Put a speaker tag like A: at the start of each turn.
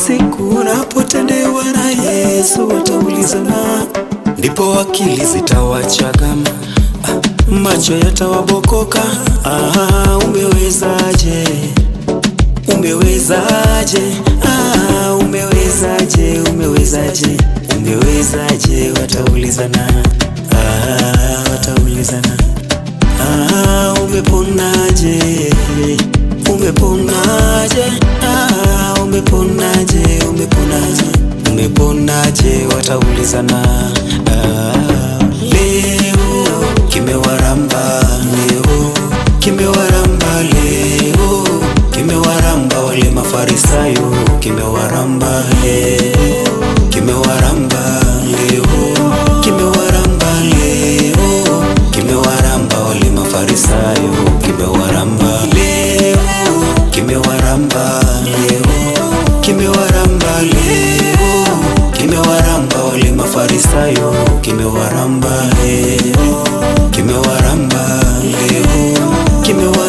A: siku unapotendewa na Yesu wataulizana, ndipo akili zitawachagama, macho yatawabokoka. Umewezaje? Umewezaje? Umewezaje? Umewezaje? Umewezaje? Wataulizana, wataulizana. Umeponaje? Umeponaje? Umeponaje? Umeponaje? Umeponaje? Wataulizana. Leo kimewaramba, leo kimewaramba, leo kimewaramba wale Mafarisayo, kimewaramba leo, kimewaramba leo, kimewaramba leo, kimewaramba wale Mafarisayo, kimewaramba leo, kimewaramba leo, kimewaramba leo, kimewaramba wale Mafarisayo, kimewaramba leo, kimewaramba leo, kimewaramba